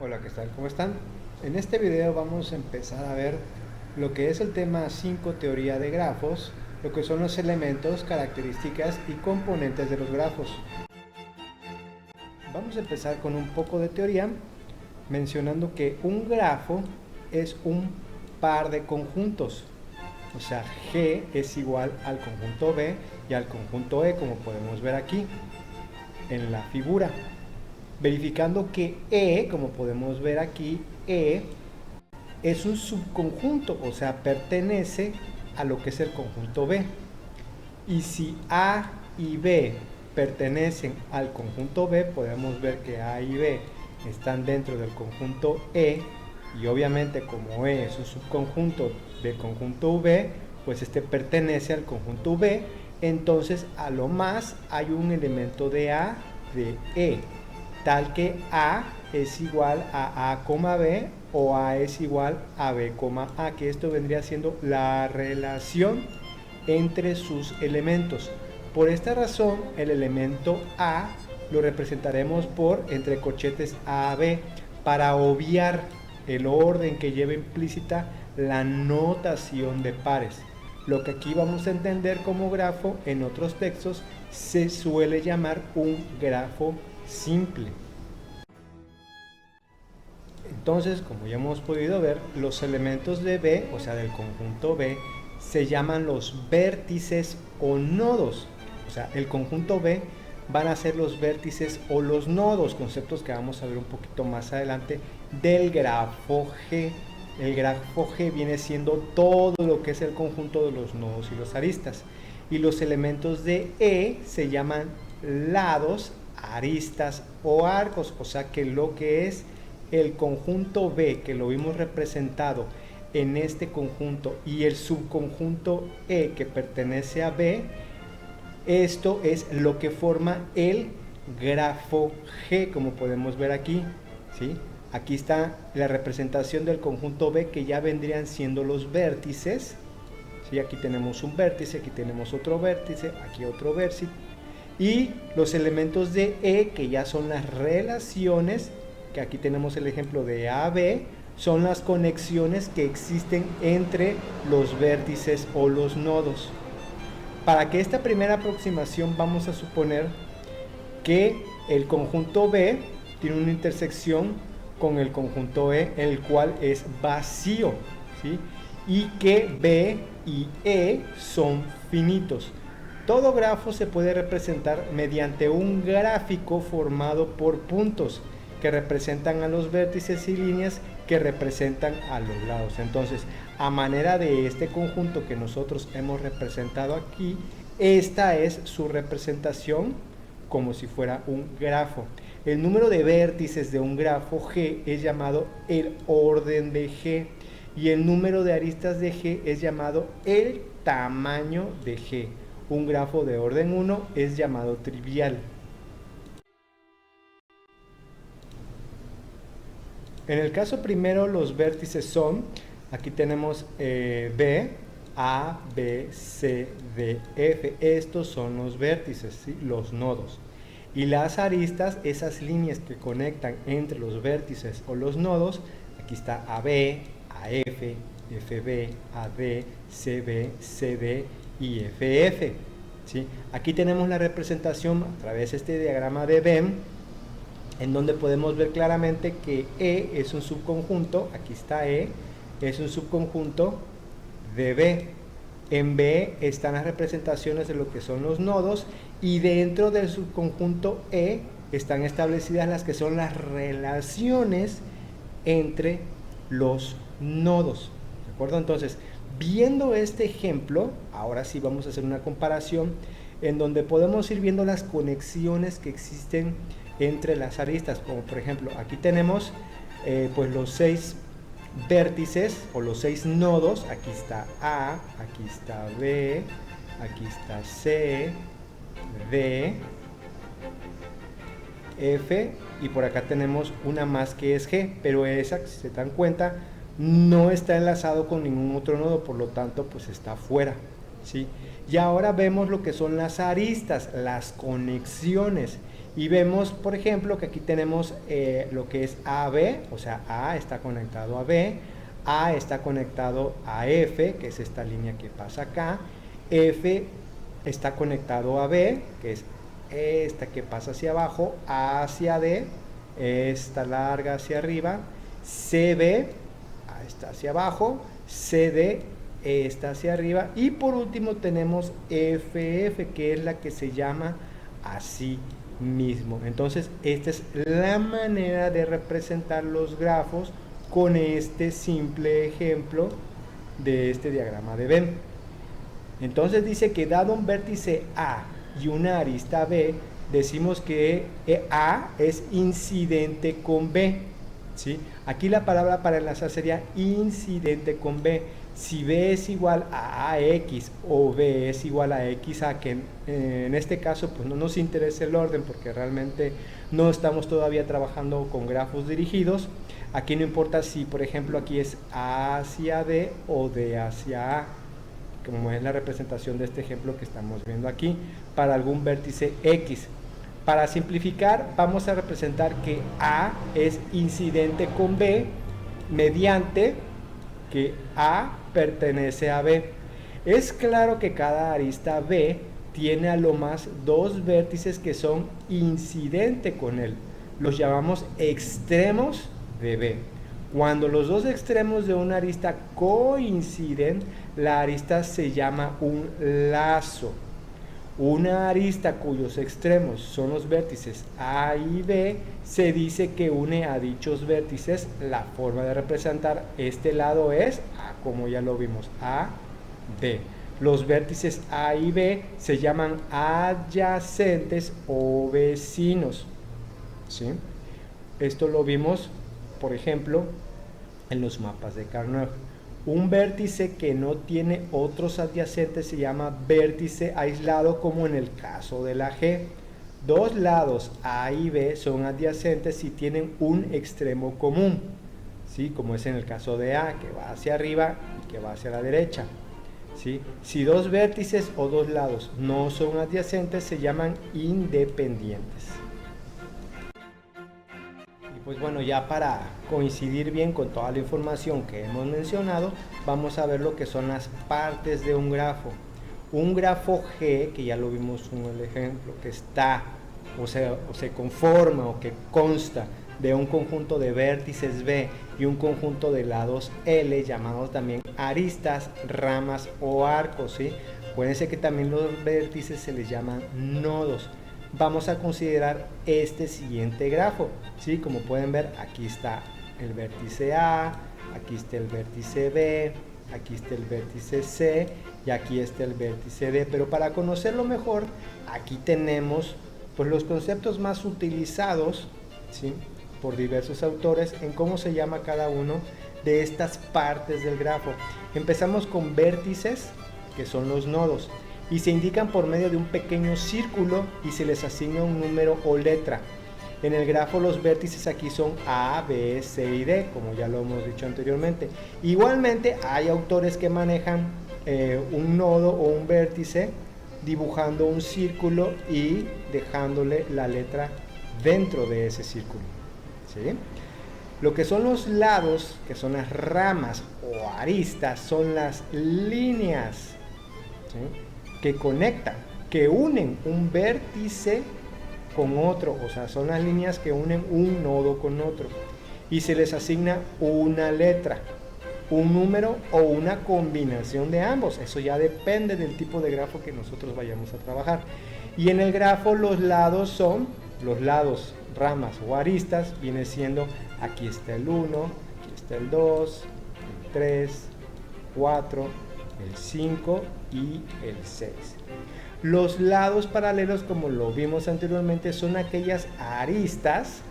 Hola, ¿qué tal? ¿Cómo están? En este video vamos a empezar a ver lo que es el tema 5 teoría de grafos, lo que son los elementos, características y componentes de los grafos. Vamos a empezar con un poco de teoría, mencionando que un grafo es un par de conjuntos. O sea, G es igual al conjunto B y al conjunto E, como podemos ver aquí en la figura. Verificando que E, como podemos ver aquí, E es un subconjunto, o sea, pertenece a lo que es el conjunto B. Y si A y B pertenecen al conjunto B, podemos ver que A y B están dentro del conjunto E, y obviamente como E es un subconjunto del conjunto V, pues este pertenece al conjunto V. Entonces a lo más hay un elemento de A de E, tal que A es igual a A, B, o A es igual a B, A, que esto vendría siendo la relación entre sus elementos. Por esta razón, el elemento A lo representaremos por entre corchetes A, B, para obviar el orden que lleva implícita la notación de pares. Lo que aquí vamos a entender como grafo en otros textos se suele llamar un grafo simple. Entonces, como ya hemos podido ver, los elementos de B, o sea del conjunto B, se llaman los vértices o nodos. O sea, el conjunto B van a ser los vértices o los nodos, conceptos que vamos a ver un poquito más adelante del grafo G. El grafo G viene siendo todo lo que es el conjunto de los nodos y los aristas. Y los elementos de E se llaman lados, aristas o arcos, o sea que lo que es el conjunto B, que lo vimos representado en este conjunto, y el subconjunto E, que pertenece a B, esto es lo que forma el grafo G, como podemos ver aquí, ¿sí? Aquí está la representación del conjunto B, que ya vendrían siendo los vértices, ¿sí? Aquí tenemos un vértice, aquí tenemos otro vértice, aquí otro vértice, y los elementos de E, que ya son las relaciones, que aquí tenemos el ejemplo de AB, son las conexiones que existen entre los vértices o los nodos. Para que esta primera aproximación vamos a suponer que el conjunto B tiene una intersección con el conjunto E, el cual es vacío, ¿sí? Y que B y E son finitos. Todo grafo se puede representar mediante un gráfico formado por puntos que representan a los vértices y líneas que representan a los lados. Entonces, a manera de este conjunto que nosotros hemos representado aquí, esta es su representación como si fuera un grafo. El número de vértices de un grafo G es llamado el orden de G, y el número de aristas de G es llamado el tamaño de G. Un grafo de orden 1 es llamado trivial. En el caso primero, los vértices son, aquí tenemos B, A, B, C, D, F. Estos son los vértices, ¿sí? Los nodos. Y las aristas, esas líneas que conectan entre los vértices o los nodos, aquí está AB, AF, FB, AD, CB, CD y FF. ¿Sí? Aquí tenemos la representación a través de este diagrama de Venn, en donde podemos ver claramente que E es un subconjunto, aquí está E, es un subconjunto de B. En B están las representaciones de lo que son los nodos, y dentro del subconjunto E están establecidas las que son las relaciones entre los nodos. ¿De acuerdo? Entonces, viendo este ejemplo, ahora sí vamos a hacer una comparación en donde podemos ir viendo las conexiones que existen entre las aristas, como por ejemplo aquí tenemos pues los 6 vértices o los 6 nodos. Aquí está A, aquí está B, aquí está C, D, F, y por acá tenemos una más que es G, pero esa, si se dan cuenta, no está enlazado con ningún otro nodo, por lo tanto pues está fuera, ¿sí? Y ahora vemos lo que son las aristas, las conexiones, Y vemos, por ejemplo, que aquí tenemos lo que es AB, o sea, A está conectado a B, A está conectado a F, que es esta línea que pasa acá, F está conectado a B, que es esta que pasa hacia abajo, A hacia D, esta larga hacia arriba, CB, está hacia abajo, CD está hacia arriba, y por último tenemos FF, que es la que se llama así mismo. Entonces, esta es la manera de representar los grafos con este simple ejemplo de este diagrama de Venn. Entonces dice que dado un vértice A y una arista B, decimos que A es incidente con B, ¿sí? Aquí la palabra para enlazar sería incidente con B. Si B es igual a AX o B es igual a XA, que en este caso pues no nos interesa el orden porque realmente no estamos todavía trabajando con grafos dirigidos. Aquí no importa si, por ejemplo, aquí es A hacia D o D hacia A, como es la representación de este ejemplo que estamos viendo aquí, para algún vértice X. Para simplificar, vamos a representar que A es incidente con B mediante que A pertenece a B. Es claro que cada arista B tiene a lo más dos vértices que son incidente con él. Los llamamos extremos de B. Cuando los dos extremos de una arista coinciden, la arista se llama un lazo. Una arista cuyos extremos son los vértices A y B se dice que une a dichos vértices. La forma de representar este lado es, como ya lo vimos, A, D. Los vértices A y B se llaman adyacentes o vecinos, ¿sí? Esto lo vimos, por ejemplo, en los mapas de Carnot. Un vértice que no tiene otros adyacentes se llama vértice aislado, como en el caso de la G. Dos lados A y B son adyacentes y tienen un extremo común, ¿sí? Como es en el caso de A, que va hacia arriba y que va hacia la derecha, ¿sí? Si dos vértices o dos lados no son adyacentes, se llaman independientes. Pues bueno, ya para coincidir bien con toda la información que hemos mencionado, vamos a ver lo que son las partes de un grafo. Un grafo G, que ya lo vimos en el ejemplo, que está o se conforma o que consta de un conjunto de vértices B y un conjunto de lados L, llamados también aristas, ramas o arcos, ¿sí? Acuérdense que también los vértices se les llaman nodos. Vamos a considerar este siguiente grafo, ¿sí? Como pueden ver, aquí está el vértice A, aquí está el vértice B, aquí está el vértice C y aquí está el vértice D. Pero para conocerlo mejor, aquí tenemos pues los conceptos más utilizados, ¿sí?, por diversos autores en cómo se llama cada uno de estas partes del grafo. Empezamos con vértices, que son los nodos, y se indican por medio de un pequeño círculo y se les asigna un número o letra. En el grafo los vértices aquí son A, B, C y D, como ya lo hemos dicho anteriormente. Igualmente hay autores que manejan un nodo o un vértice dibujando un círculo y dejándole la letra dentro de ese círculo, ¿sí? Lo que son los lados, que son las ramas o aristas, son las líneas, ¿sí?, que conectan, que unen un vértice con otro, o sea, son las líneas que unen un nodo con otro, y se les asigna una letra, un número o una combinación de ambos. Eso ya depende del tipo de grafo que nosotros vayamos a trabajar. Y en el grafo los lados son, los lados, ramas o aristas, viene siendo, aquí está el 1, aquí está el 2, el 3, 4, el 5 y el 6. Los lados paralelos, como lo vimos anteriormente, son aquellas aristas,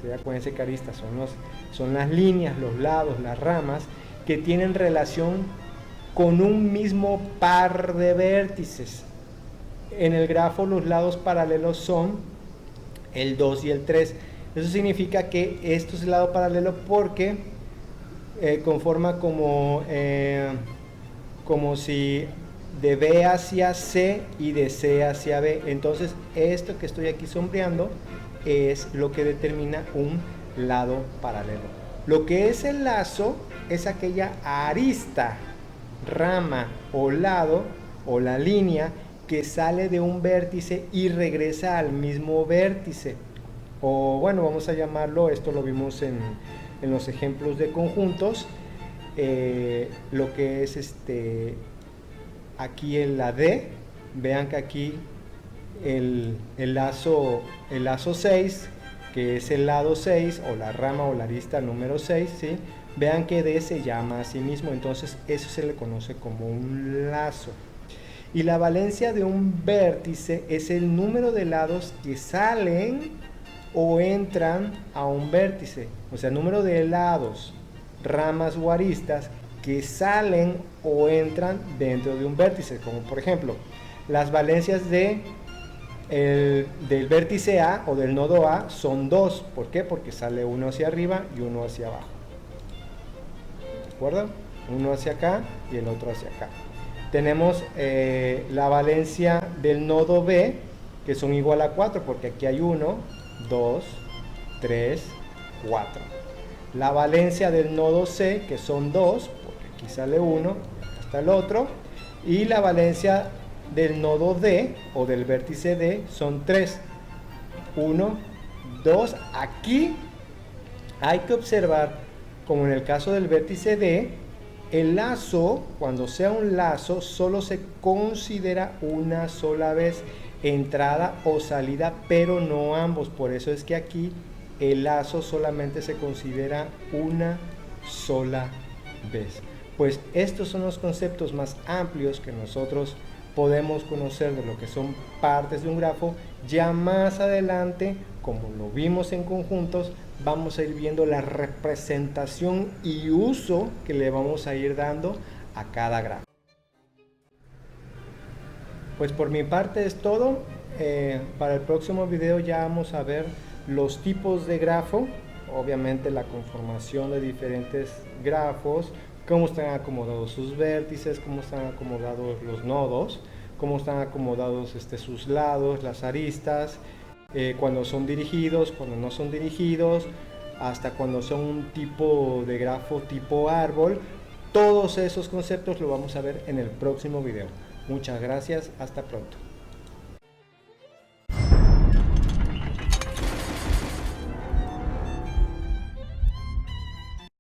¿sí? Acuérdense que aristas son las líneas, los lados, las ramas, que tienen relación con un mismo par de vértices. En el grafo los lados paralelos son el 2 y el 3. Eso significa que esto es el lado paralelo porque conforma como si de B hacia C y de C hacia B. Entonces esto que estoy aquí sombreando es lo que determina un lado paralelo. Lo que es el lazo es aquella arista, rama o lado o la línea que sale de un vértice y regresa al mismo vértice. O bueno, vamos a llamarlo, esto lo vimos en los ejemplos de conjuntos, lo que es aquí en la D. Vean que aquí el lazo 6, que es el lado 6 o la rama o la arista número 6, ¿sí? Vean que D se llama a sí mismo, entonces eso se le conoce como un lazo. Y la valencia de un vértice es el número de lados que salen o entran a un vértice, o sea, número de lados, ramas o aristas que salen o entran dentro de un vértice, como por ejemplo las valencias del vértice A o del nodo A son 2. ¿Por qué? Porque sale uno hacia arriba y uno hacia abajo. ¿De acuerdo? Uno hacia acá y el otro hacia acá. Tenemos la valencia del nodo B, que son igual a 4, porque aquí hay 1, 2, 3, 4. La valencia del nodo C, que son 2, porque aquí sale 1, hasta el otro. Y la valencia del nodo D o del vértice D son 3. 1, 2. Aquí hay que observar, como en el caso del vértice D, el lazo, cuando sea un lazo, solo se considera una sola vez, entrada o salida, pero no ambos. Por eso es que aquí el lazo solamente se considera una sola vez. Pues estos son los conceptos más amplios que nosotros podemos conocer de lo que son partes de un grafo. Ya más adelante, como lo vimos en conjuntos, vamos a ir viendo la representación y uso que le vamos a ir dando a cada grafo. Pues por mi parte es todo. Para el próximo video ya vamos a ver los tipos de grafo, obviamente la conformación de diferentes grafos, cómo están acomodados sus vértices, cómo están acomodados los nodos, cómo están acomodados sus lados, las aristas, cuando son dirigidos, cuando no son dirigidos, hasta cuando son un tipo de grafo tipo árbol. Todos esos conceptos lo vamos a ver en el próximo video. Muchas gracias, hasta pronto.